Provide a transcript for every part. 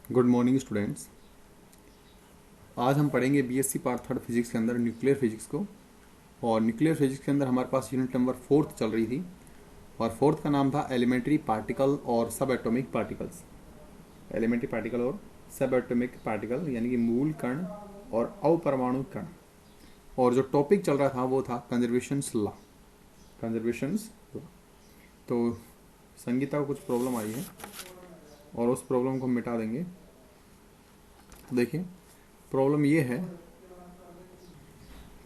Good morning students. आज हम पढ़ेंगे बीएससी पार्ट थर्ड फिजिक्स के अंदर न्यूक्लियर फिजिक्स को। और न्यूक्लियर फिजिक्स के अंदर हमारे पास यूनिट नंबर फोर्थ चल रही थी और फोर्थ का नाम था एलिमेंट्री पार्टिकल और सब एटॉमिक पार्टिकल्स। एलिमेंट्री पार्टिकल और सब एटॉमिक पार्टिकल यानी कि मूल कण और अपरमाणु कण। और जो टॉपिक चल रहा था वो था कंजर्वेशंस लॉ। Conservations law. तो संगीता को कुछ प्रॉब्लम आई है और उस प्रॉब्लम को हम मिटा देंगे। देखिए, प्रॉब्लम ये है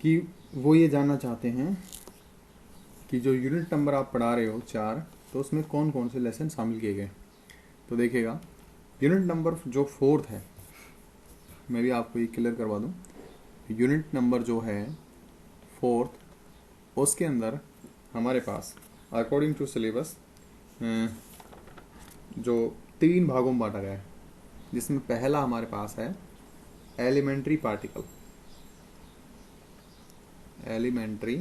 कि वो ये जानना चाहते हैं कि जो यूनिट नंबर आप पढ़ा रहे हो 4, तो उसमें कौन कौन से लेसन शामिल किए गए। तो देखिएगा, यूनिट नंबर जो फोर्थ है, मैं भी आपको ये क्लियर करवा दूं, यूनिट नंबर जो है फोर्थ, उसके अंदर हमारे पास अकॉर्डिंग टू सिलेबस जो 3 भागों में बांटा गया है, जिसमें पहला हमारे पास है एलिमेंट्री पार्टिकल। एलिमेंट्री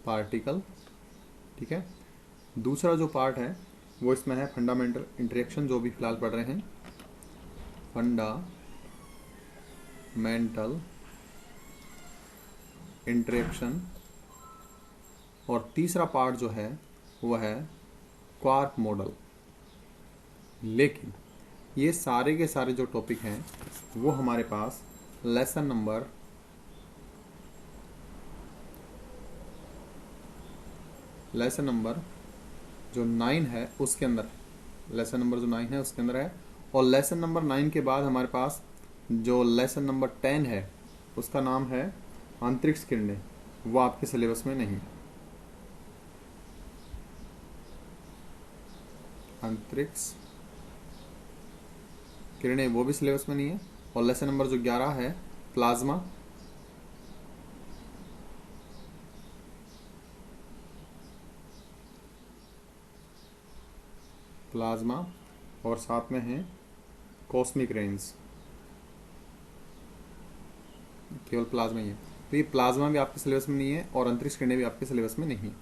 पार्टिकल, ठीक है। दूसरा जो पार्ट है वो इसमें है फंडामेंटल इंटरेक्शन, जो भी फिलहाल पढ़ रहे हैं, फंडामेंटल इंटरेक्शन। और तीसरा पार्ट जो है वो है क्वार्क मॉडल। लेकिन ये सारे के सारे जो टॉपिक हैं वो हमारे पास लेसन नंबर जो 9 है उसके अंदर, लेसन नंबर जो 9 है उसके अंदर है। और लेसन नंबर 9 के बाद हमारे पास जो लेसन नंबर 10 है उसका नाम है अंतरिक्ष किरणें। वो आपके सिलेबस में नहीं। अंतरिक्ष किरणें वो भी सिलेबस में नहीं है। और लेसन नंबर जो 11 है प्लाज्मा। और साथ में है कॉस्मिक रेंज। केवल प्लाज्मा ही है, तो ये प्लाज्मा भी आपके सिलेबस में नहीं है और अंतरिक्ष किरणें भी आपके सिलेबस में नहीं है।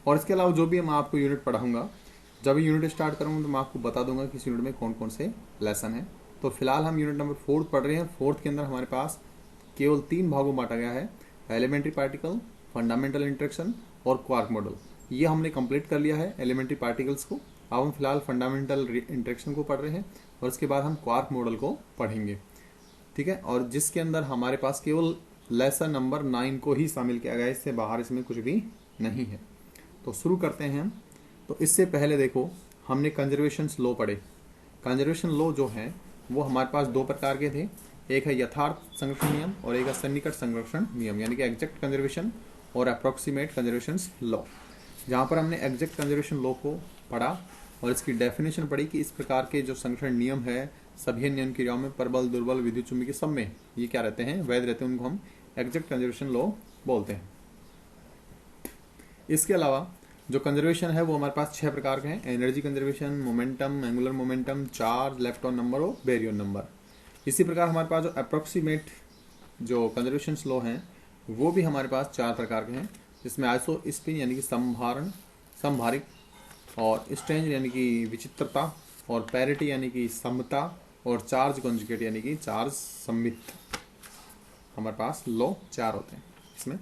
और इसके अलावा जो भी मैं आपको यूनिट पढ़ाऊंगा, जब यूनिट स्टार्ट करूंगा तो मैं आपको बता दूंगा कि इस यूनिट में कौन कौन से लेसन है। तो फिलहाल हम यूनिट नंबर 4 पढ़ रहे हैं। फोर्थ के अंदर हमारे पास केवल 3 भागों में बांटा गया है, एलिमेंट्री पार्टिकल, फंडामेंटल इंटरेक्शन और क्वार्क मॉडल। ये हमने कंप्लीट कर लिया है एलिमेंट्री पार्टिकल्स को। अब हम फिलहाल फंडामेंटल इंटरेक्शन को पढ़ रहे हैं और उसके बाद हम क्वार्क मॉडल को पढ़ेंगे, ठीक है। और जिसके अंदर हमारे पास केवल लेसन नंबर 9 को ही शामिल किया गया है, इससे बाहर इसमें कुछ भी नहीं है। तो शुरू करते हैं हम। तो इससे पहले देखो, हमने कंजर्वेशन लॉ पढ़े। कंजर्वेशन लॉ जो है वो हमारे पास 2 प्रकार के थे, एक है यथार्थ संरक्षण नियम और एक है सन्निकट संरक्षण नियम, यानी कि एग्जैक्ट कंजर्वेशन और अप्रोक्सीमेट कंजर्वेशन लॉ। जहाँ पर हमने एग्जैक्ट कंजर्वेशन लॉ को पढ़ा और इसकी डेफिनेशन पढ़ी कि इस प्रकार के जो संरक्षण नियम है सभी नियम क्रियाओं में प्रबल, दुर्बल, विद्युत चुंबकीय सब में ये क्या रहते हैं, वैध रहते हैं, उनको हम एग्जैक्ट कंजर्वेशन लॉ बोलते हैं। इसके अलावा जो कंजर्वेशन है वो हमारे पास 6 प्रकार के हैं, energy conservation, momentum, angular momentum, charge, electron number और बेरियन नंबर। इसी प्रकार हमारे पास जो अप्रोक्सीमेट जो कंजर्वेशन लॉ हैं वो भी हमारे पास 4 प्रकार के हैं, जिसमें आइसो स्पिन यानी कि संभारिक, और स्ट्रेंज यानी कि विचित्रता, और पैरिटी यानी कि समता, और चार्ज कॉन्जुगेट यानी कि चार्ज सममित। हमारे पास लॉ 4 होते हैं इसमें।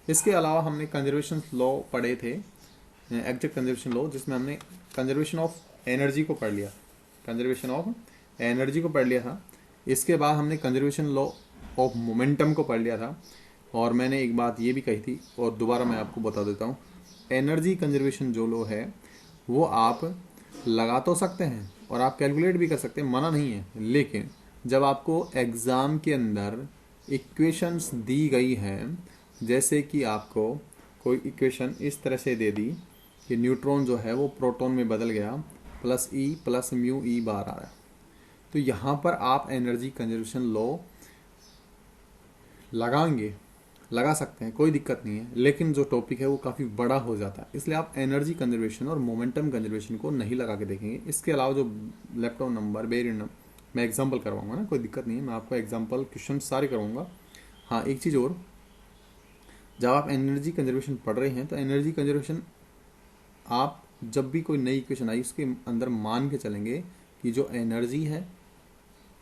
इसके अलावा हमने कंजर्वेशन लॉ पढ़े थे, एग्जैक्ट कंजर्वेशन लॉ, जिसमें हमने कंजर्वेशन ऑफ एनर्जी को पढ़ लिया, कंजर्वेशन ऑफ एनर्जी को पढ़ लिया था। इसके बाद हमने कंजर्वेशन लॉ ऑफ मोमेंटम को पढ़ लिया था। और मैंने एक बात ये भी कही थी और दोबारा मैं आपको बता देता हूँ, एनर्जी कंजर्वेशन जो लॉ है वो आप लगा तो सकते हैं और आप कैलकुलेट भी कर सकते हैं, मना नहीं है। लेकिन जब आपको एग्ज़ाम के अंदर इक्वेशंस दी गई हैं, जैसे कि आपको कोई इक्वेशन इस तरह से दे दी कि न्यूट्रॉन जो है वो प्रोटॉन में बदल गया, plus E plus mu E बार आ रहा है, तो यहाँ पर आप एनर्जी कंजर्वेशन लॉ लगा सकते हैं, कोई दिक्कत नहीं है। लेकिन जो टॉपिक है वो काफ़ी बड़ा हो जाता है, इसलिए आप एनर्जी कंजर्वेशन और मोमेंटम कंजर्वेशन को नहीं लगा के देखेंगे। इसके अलावा जो इलेक्ट्रॉन नंबर, बेरियन नंबर, मैं एग्जांपल करवाऊंगा ना, कोई दिक्कत नहीं है, मैं आपको एग्जांपल क्वेश्चन सारे करवाऊंगा। हाँ, एक चीज़ और, जब आप एनर्जी कंजर्वेशन पढ़ रहे हैं तो एनर्जी कंजर्वेशन आप जब भी कोई नई इक्वेशन आई उसके अंदर मान के चलेंगे कि जो एनर्जी है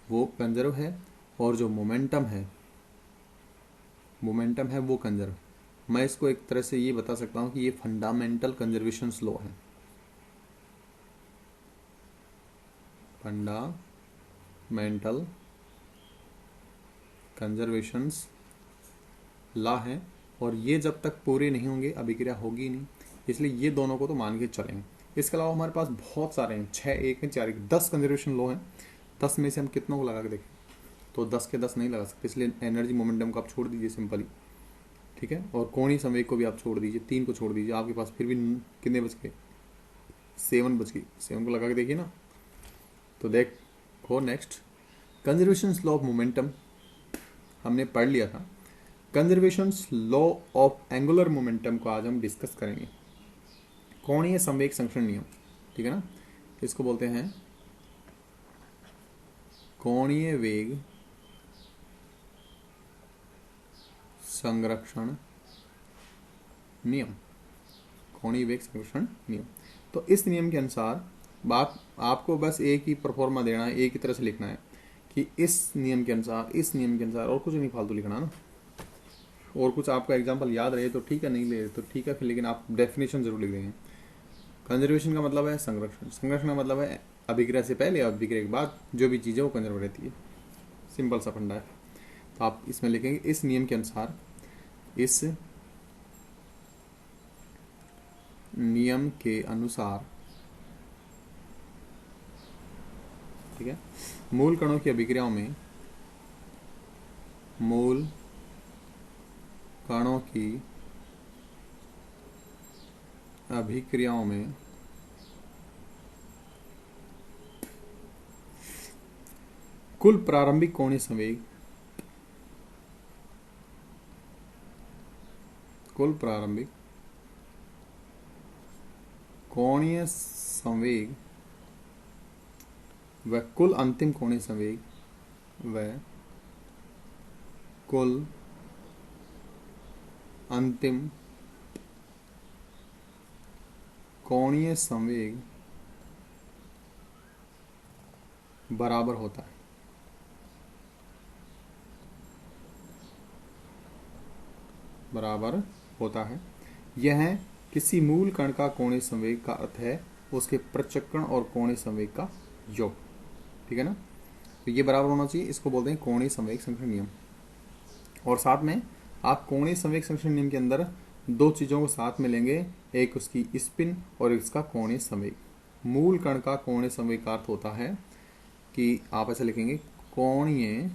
वो कंजर्व है और जो मोमेंटम है वो कंजर्व। मैं इसको एक तरह से ये बता सकता हूँ कि ये फंडामेंटल कंजर्वेशन लॉ है, फंडामेंटल कंजर्वेशन लॉ है। और ये जब तक पूरे नहीं होंगे अभिक्रिया होगी नहीं, इसलिए ये दोनों को तो मान के चलेंगे। इसके अलावा हमारे पास बहुत सारे हैं, 6 1 हैं 4 1 10 कंजर्वेशन लॉ हैं। 10 में से हम कितनों को लगा के देखें तो 10 के 10 नहीं लगा सकते, इसलिए एनर्जी मोमेंटम को आप छोड़ दीजिए सिंपली, ठीक है। और कोणीय संवेग को भी आप छोड़ दीजिए, 3 को छोड़ दीजिए, आपके पास फिर भी कितने बच गए, 7 बच गई। 7 को लगा के देखिए ना। तो देखो next conservation law of momentum हमने पढ़ लिया था। Conservation law of angular momentum को आज हम डिस्कस करेंगे। कोणीय संवेग संरक्षण नियम, ठीक है ना, इसको बोलते हैं कोणीय वेग संरक्षण नियम, कोणीय वेग संरक्षण नियम। तो इस नियम के अनुसार बात आपको बस एक ही परफॉर्मा देना है, एक ही तरह से लिखना है कि इस नियम के अनुसार और कुछ नहीं फालतू लिखना ना। और कुछ आपका एग्जांपल याद रहे तो ठीक है, नहीं ले तो ठीक है फिर, लेकिन आप डेफिनेशन जरूर लिख देंगे। कंजर्वेशन का मतलब है संरक्षण, संरक्षण का मतलब है अभिक्रिया से पहले और अभिक्रिया के बाद जो भी चीज़ें वो कंजर्व रहती है। सिंपल सा फंडा है। तो आप इसमें लिखेंगे इस नियम के अनुसार, इस नियम के अनुसार, ठीक है, मूल कणों की अभिक्रियाओं में, मूल कणों की अभिक्रियाओं में कुल प्रारंभिक कोणीय संवेग, कुल प्रारंभिक कोणीय संवेग व कुल अंतिम कोणीय संवेग व कुल अंतिम कोणीय संवेग बराबर होता है। बराबर होता है। यह किसी मूल कण का कोणीय संवेग का अर्थ है उसके प्रचक्रण और कोणीय संवेग का योग, ठीक है ना। तो ये बराबर होना चाहिए, इसको बोलते हैं कोणीय संवेग संरक्षण नियम। और साथ में आप कोणीय संवेग संरक्षण नियम के अंदर दो चीज़ों को साथ में लेंगे, एक उसकी स्पिन और इसका कोणीय संवेग। मूल कण का कोणीय संवेग का अर्थ होता है कि आप ऐसे लिखेंगे, कोणीय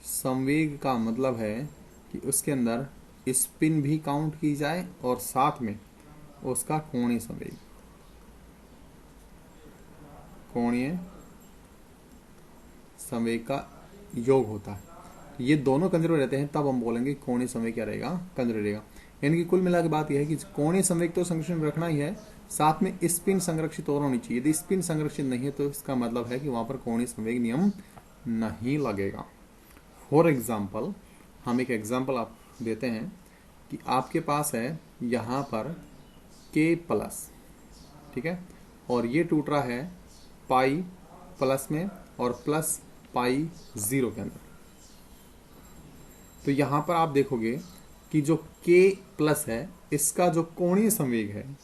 संवेग का मतलब है कि उसके अंदर स्पिन भी काउंट की जाए और साथ में उसका कोणीय संवेग, कोणीय संवेग का योग होता है। ये दोनों कंजर्व रहते हैं तब हम बोलेंगे कोणीय संवेग क्या रहेगा, कंजर्व रहेगा। यानी कि कुल मिला के बात यह है कि कोणीय संवेग तो संरक्षण रखना ही है, साथ में स्पिन संरक्षित और होनी चाहिए। यदि स्पिन संरक्षित नहीं है तो इसका मतलब है कि वहां पर कोणीय संवेग नियम नहीं लगेगा। फॉर एग्जाम्पल, हम एक एग्जाम्पल आप देते हैं कि आपके पास है यहाँ पर K+, ठीक है, और ये टूट रहा है पाई प्लस में और प्लस पाई 0 के अंदर। तो यहाँ पर आप देखोगे कि जो K+ है इसका जो कोणीय संवेग है,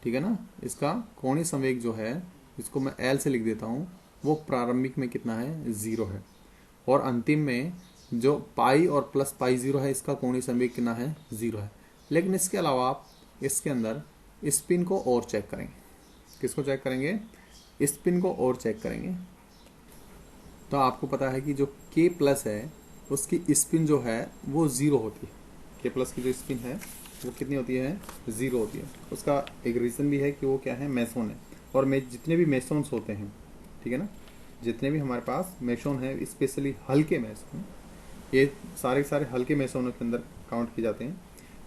ठीक है ना, इसका कोणीय संवेग जो है, इसको मैं L से लिख देता हूँ, वो प्रारंभिक में कितना है, 0 है। और अंतिम में जो पाई और प्लस पाई 0 है इसका कोणीय संवेग कितना है, 0 है। लेकिन इसके अलावा आप इसके अंदर स्पिन को और चेक करेंगे। किसको चेक करेंगे, स्पिन को और चेक करेंगे। तो आपको पता है कि जो K+ है उसकी स्पिन जो है वो 0 होती है। K+ की जो स्पिन है वो कितनी होती है, 0 होती है। उसका एक रीज़न भी है कि वो क्या है, मेसोन है। और जितने भी मेसोन्स होते हैं, ठीक है ना, जितने भी हमारे पास मेसोन है, स्पेशली हल्के मेसोन, ये सारे सारे हल्के मेसोनों के अंदर काउंट किए जाते हैं।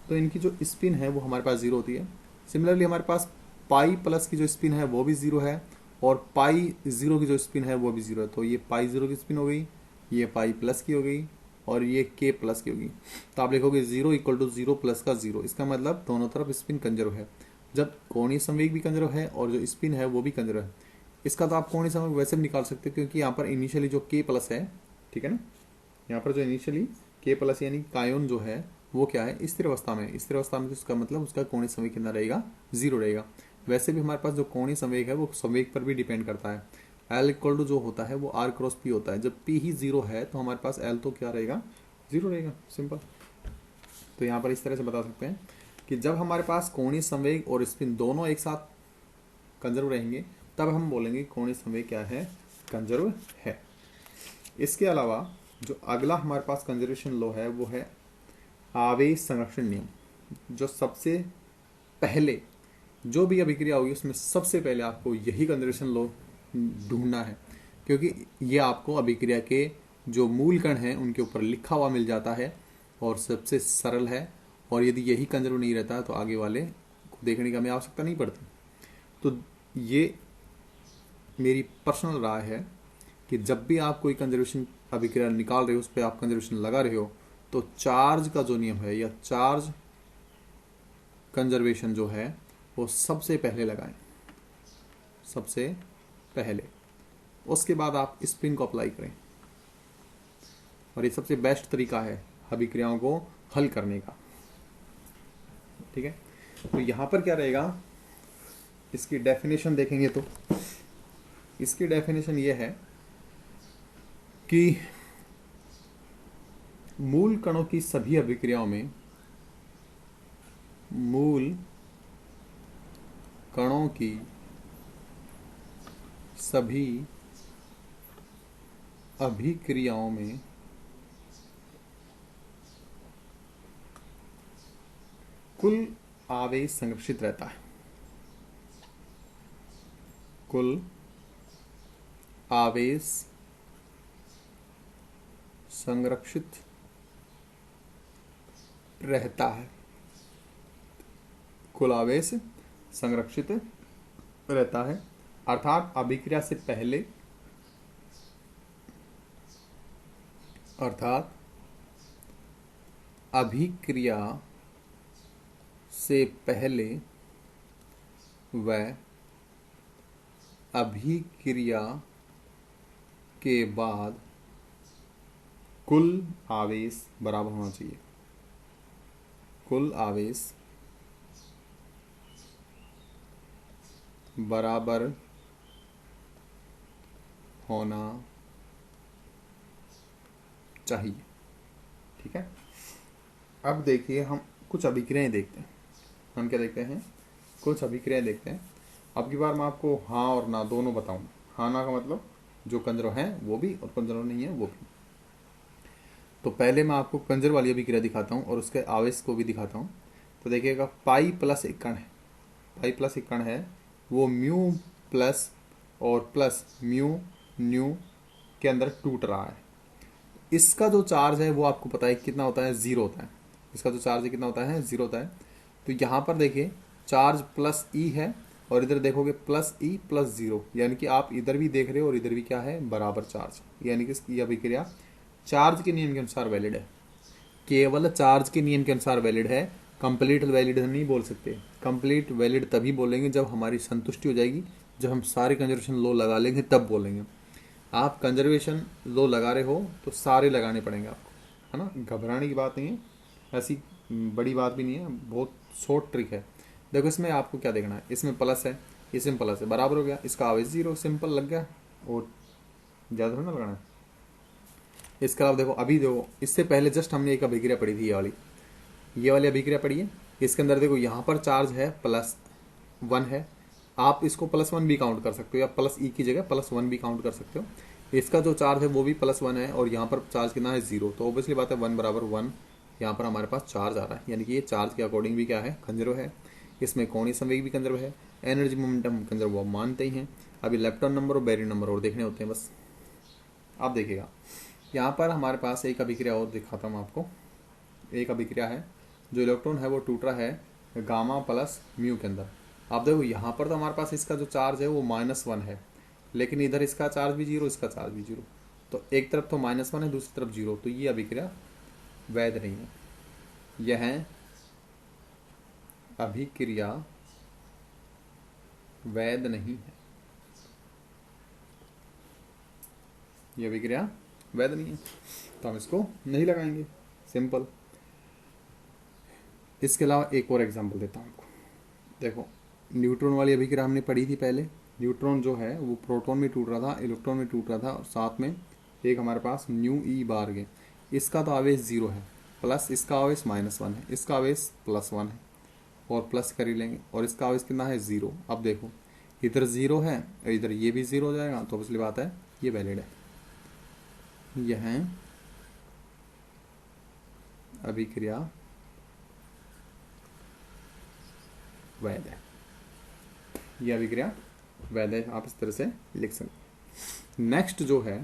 तो इनकी जो स्पिन है वो हमारे पास 0 होती है। सिमिलरली हमारे पास पाई प्लस की जो स्पिन है वो भी 0 है और पाई 0 की जो स्पिन है वो भी 0 है। तो ये पाई 0 की स्पिन हो गई, ये पाई प्लस की हो गई और ये K+ की होगी। तो आप लिखोगे 0 = 0 प्लस का 0, इसका मतलब दोनों तरफ स्पिन कंजर्व है। जब कोणीय संवेग भी कंजर्व है और जो स्पिन है वो भी कंजर्व है। इसका तो आप कोणीय संवेग वैसे भी निकाल सकते हो, क्योंकि यहाँ पर इनिशियली जो K प्लस है, ठीक है ना, यहाँ पर जो इनिशियली K प्लस यानी कायोन जो है वो क्या है, स्थिर अवस्था में। स्थिर अवस्था में तो इसका मतलब उसका कोणीय संवेग कितना रहेगा, 0 रहेगा। वैसे भी हमारे पास जो कोणीय संवेग है वो संवेग पर भी डिपेंड करता है। L इक्वल टू जो होता है वो R क्रॉस P होता है। जब P ही 0 है तो हमारे पास L तो क्या रहेगा, 0 रहेगा, सिंपल। तो यहाँ पर इस तरह से बता सकते हैं कि जब हमारे पास कोणीय संवेग और स्पिन दोनों एक साथ कंजर्व रहेंगे तब हम बोलेंगे कोणीय संवेग क्या है, कंजर्व है। इसके अलावा जो अगला हमारे पास कंजर्वेशन लॉ है वो है आवेश संरक्षण नियम। जो सबसे पहले जो भी अभिक्रिया होगी उसमें सबसे पहले आपको यही कंजर्वेशन लॉ ढूंढना है, क्योंकि ये आपको अभिक्रिया के जो मूल कण हैं उनके ऊपर लिखा हुआ मिल जाता है और सबसे सरल है। और यदि यही कंजर्व नहीं रहता तो आगे वाले को देखने की हमें आवश्यकता नहीं पड़ती। तो ये मेरी पर्सनल राय है कि जब भी आप कोई कंजर्वेशन अभिक्रिया निकाल रहे हो, उस पर आप कंजर्वेशन लगा रहे हो, तो चार्ज का जो नियम है या चार्ज कंजर्वेशन जो है वो सबसे पहले लगाएं, सबसे पहले। उसके बाद आप स्पिन को अप्लाई करें, और ये सबसे बेस्ट तरीका है अभिक्रियाओं को हल करने का, ठीक है। तो यहां पर क्या रहेगा, इसकी डेफिनेशन देखेंगे तो इसकी डेफिनेशन ये है कि मूल कणों की सभी अभिक्रियाओं में मूल कणों की सभी अभिक्रियाओं में कुल आवेश संरक्षित रहता है। कुल आवेश संरक्षित रहता है। कुल आवेश संरक्षित रहता है, अर्थात अभिक्रिया से पहले, अर्थात अभिक्रिया से पहले व अभिक्रिया के बाद कुल आवेश बराबर होना चाहिए। कुल आवेश बराबर होना चाहिए, ठीक है। अब देखिए हम कुछ अभिक्रियाएं देखते हैं। हम क्या देखते हैं, कुछ अभिक्रियाएं देखते हैं। अब की बार मैं आपको हाँ और ना दोनों बताऊंगा। हाँ ना का मतलब जो कंजर्व है वो भी और कंजर्व नहीं है वो भी। तो पहले मैं आपको कंजर्व वाली अभिक्रिया दिखाता हूँ और उसके आवेश को भी दिखाता हूँ। तो देखिएगा पाई प्लस एक कण है, पाई प्लस एक कण है, वो म्यू प्लस और प्लस म्यू न्यू के अंदर टूट रहा है। इसका जो चार्ज है वो आपको पता है कितना होता है, 0 होता है। इसका जो चार्ज है कितना होता है, 0 होता है। तो यहाँ पर देखिए चार्ज प्लस ई है और इधर देखोगे प्लस ई प्लस 0, यानी कि आप इधर भी देख रहे हो और इधर भी क्या है, बराबर चार्ज। यानी कि यह अभिक्रिया चार्ज के नियम के अनुसार वैलिड है, केवल चार्ज के नियम के अनुसार वैलिड है। कंप्लीट वैलिड नहीं बोल सकते। कंप्लीट वैलिड तभी बोलेंगे जब हमारी संतुष्टि हो जाएगी, जब हम सारे कंजर्वेशन लॉ लगा लेंगे तब बोलेंगे। आप कंजर्वेशन लॉ लगा रहे हो तो सारे लगाने पड़ेंगे आपको, है ना। घबराने की बात नहीं है, ऐसी बड़ी बात भी नहीं है, बहुत शॉर्ट ट्रिक है। देखो इसमें आपको क्या देखना है, इसमें प्लस है, इसमें प्लस है, बराबर हो गया, इसका आवेश 0, सिंपल लग गया और ज़्यादा ना लगाना है। इसके अलावा देखो अभी देखो इससे पहले जस्ट हमने एक अभिक्रिया पढ़ी थी, ये वाली अभिक्रिया पढ़ी है। इसके अंदर देखो यहाँ पर चार्ज है +1 है, आप इसको +1 भी काउंट कर सकते हो या प्लस ई की जगह +1 भी काउंट कर सकते हो। इसका जो चार्ज है वो भी +1 है और यहाँ पर चार्ज कितना है, 0। तो ऑब्वियसली बात है 1 बराबर 1 यहाँ पर हमारे पास चार्ज आ रहा है, यानी कि ये चार्ज के अकॉर्डिंग भी क्या है, कंजर्व है। इसमें कोणीय संवेग भी कंजर्व है, एनर्जी मोमेंटम कंजर्व वो मानते ही हैं। अभी इलेक्ट्रॉन नंबर और बैरियर नंबर और देखने होते हैं बस। आप देखिएगा यहाँ पर हमारे पास एक अभिक्रिया और दिखाता हूँ आपको। एक अभिक्रिया है, जो इलेक्ट्रॉन है वो टूट रहा है गामा प्लस म्यू के अंदर। आप देखो यहाँ पर तो हमारे पास इसका जो चार्ज है वो -1 है, लेकिन इधर इसका चार्ज भी 0, इसका चार्ज भी 0। तो एक तरफ तो -1 है, दूसरी तरफ 0, तो ये अभिक्रिया वैध नहीं है। यह अभिक्रिया वैध नहीं है, यह अभिक्रिया वैध नहीं है, तो हम इसको नहीं लगाएंगे, सिंपल। इसके अलावा एक और एग्जांपल देता हूँ आपको। देखो, न्यूट्रॉन वाली अभिक्रिया हमने पढ़ी थी पहले। न्यूट्रॉन जो है वो प्रोटॉन में टूट रहा था, इलेक्ट्रॉन में टूट रहा था, और साथ में एक हमारे पास न्यू ई बार गए। इसका तो आवेश 0 है, प्लस इसका आवेश -1 है, इसका आवेश +1 है, और प्लस कर ही लेंगे, और इसका आवेश कितना है 0। अब देखो, इधर 0 है और इधर ये भी 0 हो जाएगा, तो पिछली बात है ये वैलिड है। यह अभिक्रिया वैध है, यह अभिक्रिया वैध है, आप इस तरह से लिख सकते। नेक्स्ट जो है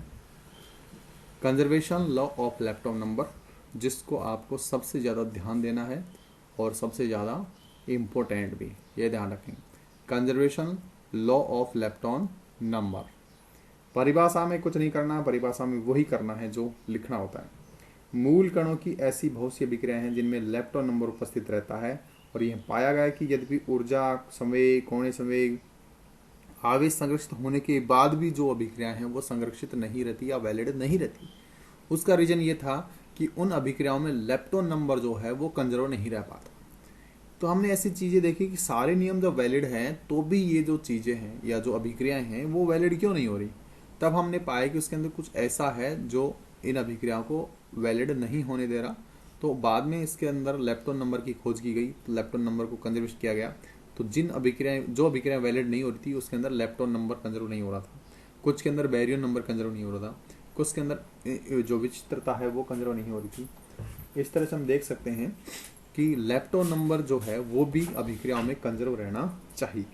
conservation law of lepton number, जिसको आपको सबसे ज़्यादा ध्यान देना है और सबसे ज़्यादा इम्पोर्टेंट भी, ये ध्यान रखें। Conservation law of lepton number, परिभाषा में कुछ नहीं करना, परिभाषा में वही करना है जो लिखना होता है। मूल कणों की ऐसी बहुत सी अभिक्रियाएं हैं जिनमें लेप्टॉन नंबर उपस्थित रहता है, और यह पाया गया कि यद्यपि ऊर्जा, संवेग, कोणीय संवेग, आवेश संरक्षित होने के बाद भी जो अभिक्रियाएं हैं वो संरक्षित नहीं रहती या वैलिड नहीं रहती। उसका रीजन ये था कि उन अभिक्रियाओं में लेप्टॉन नंबर जो है वो कंजर्व नहीं रह पाता। तो हमने ऐसी चीजें देखी कि सारे नियम जब वैलिड हैं तो भी ये जो चीजें हैं या जो अभिक्रियाएं हैं वो वैलिड क्यों नहीं हो रही। तब हमने पाया कि उसके अंदर कुछ ऐसा है जो इन अभिक्रियाओं को वैलिड नहीं होने दे रहा। तो बाद में इसके अंदर लेप्टॉन नंबर की खोज की गई, तो लेप्टॉन नंबर को कंजर्वेशन किया गया। तो जिन अभिक्रियाएं, जो अभिक्रियाएं वैलिड नहीं हो रही थी उसके अंदर लेप्टॉन नंबर कंजर्व नहीं हो रहा था, कुछ के अंदर बैरियन नंबर कंजर्व नहीं हो रहा था, कुछ के अंदर जो विचित्रता है वो कंजर्व नहीं हो रही थी। इस तरह से हम देख सकते हैं कि लेप्टॉन नंबर जो है वो भी अभिक्रियाओं में कंजर्व रहना चाहिए।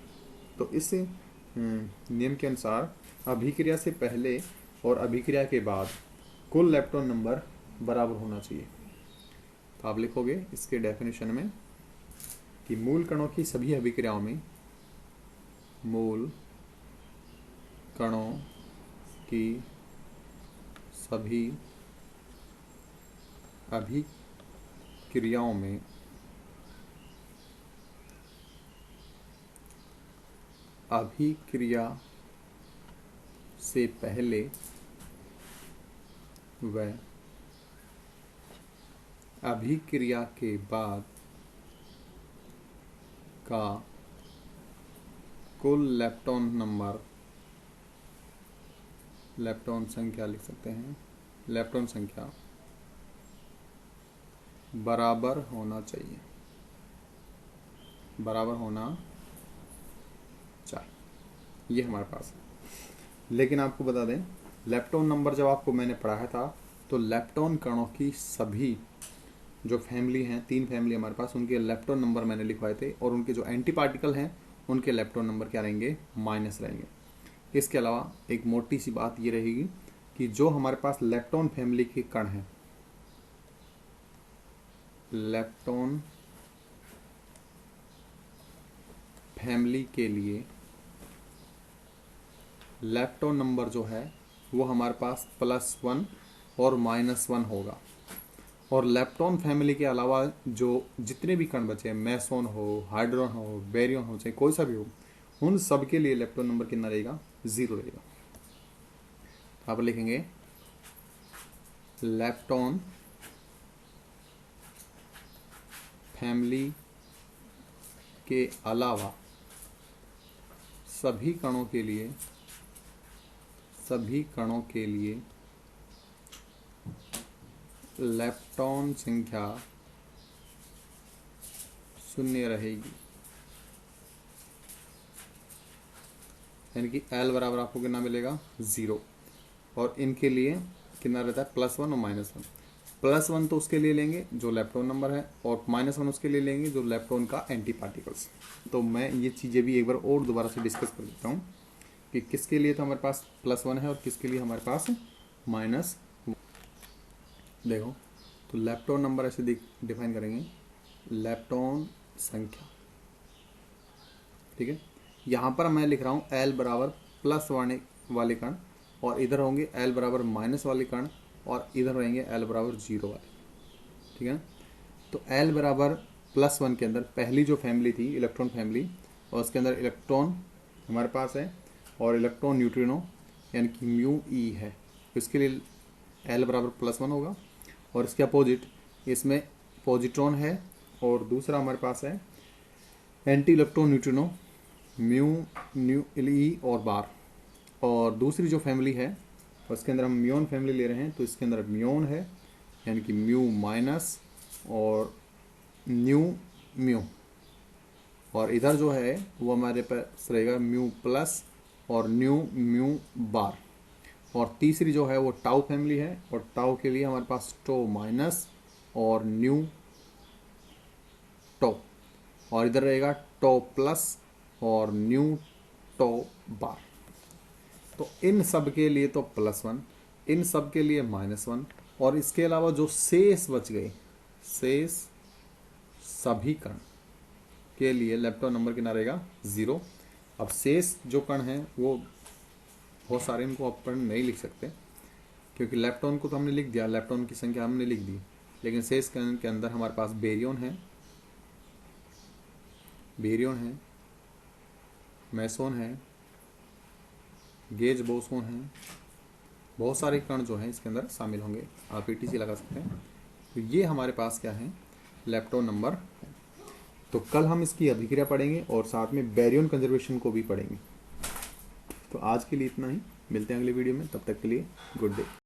तो इस नियम के अनुसार अभिक्रिया से पहले और अभिक्रिया के बाद कुल लेप्टॉन नंबर बराबर होना चाहिए। तो आप लिखोगे इसके डेफिनेशन में कि मूल कणों की सभी अभिक्रियाओं में, मूल कणों की सभी अभिक्रियाओं में अभिक्रिया से पहले व अभिक्रिया के बाद का कुल लेप्टॉन नंबर, लेप्टॉन संख्या लिख सकते हैं, लेप्टॉन संख्या बराबर होना चाहिए, बराबर होना चाहिए, ये हमारे पास है। लेकिन आपको बता दें, लेप्टॉन नंबर जब आपको मैंने पढ़ाया था तो लेप्टॉन कणों की सभी जो फैमिली हैं, 3 फैमिली हमारे पास, उनके लेप्टॉन नंबर मैंने लिखवाए थे, और उनके जो एंटी पार्टिकल हैं उनके लेप्टॉन नंबर क्या रहेंगे, माइनस रहेंगे। इसके अलावा एक मोटी सी बात ये रहेगी कि जो हमारे पास लेप्टॉन फैमिली के कण हैं, लेप्टॉन फैमिली के लिए लेप्टॉन नंबर जो है वो हमारे पास +1 और -1 होगा। और लेप्टॉन फैमिली के अलावा जो जितने भी कण बचे, मेसोन हो, हाइड्रोन हो, बेरियन हो, चाहे कोई सा भी हो, उन सब के लिए लेप्टॉन नंबर कितना रहेगा, 0 रहेगा। आप लिखेंगे लेप्टॉन फैमिली के अलावा सभी कणों के लिए, सभी कणों के लिए लेप्टॉन संख्या 0 रहेगी, यानी कि L बराबर आपको कितना मिलेगा, 0। और इनके लिए कितना रहता है, +1 और -1। +1 तो उसके लिए लेंगे जो लेप्टॉन नंबर है, और -1 उसके लिए लेंगे जो लेप्टॉन का एंटी पार्टिकल्स। तो मैं ये चीज़ें भी एक बार और दोबारा से डिस्कस कर देता हूँ कि किसके लिए तो हमारे पास +1 है और किसके लिए हमारे पास -1। देखो, तो लेप्टॉन नंबर ऐसे डिफाइन करेंगे, लेप्टॉन संख्या, ठीक है। यहाँ पर मैं लिख रहा हूँ L बराबर +1 वाले कण, और इधर होंगे L बराबर माइनस वाले कण, और इधर रहेंगे L बराबर 0 वाले, ठीक है। तो L बराबर +1 के अंदर पहली जो फैमिली थी इलेक्ट्रॉन फैमिली, और उसके अंदर इलेक्ट्रॉन हमारे पास है, और इलेक्ट्रॉन न्यूट्रिनो यानी कि म्यू ई है, तो इसके लिए L बराबर +1 होगा। और इसके अपोजिट इसमें पॉजिट्रॉन है, और दूसरा हमारे पास है anti electron neutrino mu nu e और बार। और दूसरी जो फैमिली है उसके अंदर हम म्यून फैमिली ले रहे हैं, तो इसके अंदर म्यून है यानी कि म्यू माइनस और न्यू म्यू, और इधर जो है वो हमारे पास रहेगा म्यू प्लस और न्यू म्यू बार। और तीसरी जो है वो टाउ फैमिली है, और टाउ के लिए हमारे पास टो माइनस और न्यू टो, और इधर रहेगा टो प्लस और न्यू टो बार। तो इन सब के लिए तो +1, इन सब के लिए -1, और इसके अलावा जो शेष बच गए, शेष सभी कण के लिए लेप्टॉन नंबर कितना रहेगा 0। अब शेष जो कण हैं वो बहुत सारे, इनको अपन नहीं लिख सकते क्योंकि लेप्टॉन को तो हमने लिख दिया, लेप्टॉन की संख्या हमने लिख दी, लेकिन शेष कण के अंदर हमारे पास बेरियन है, मैसोन है, गेज बोसोन है, बहुत सारे कण जो हैं इसके अंदर शामिल होंगे, आप ETC लगा सकते हैं। तो ये हमारे पास क्या है, लेप्टॉन नंबर है। तो कल हम इसकी अभिक्रिया पढ़ेंगे और साथ में बैरियन कंजर्वेशन को भी पढ़ेंगे। तो आज के लिए इतना ही, मिलते हैं अगले वीडियो में, तब तक के लिए गुड डे।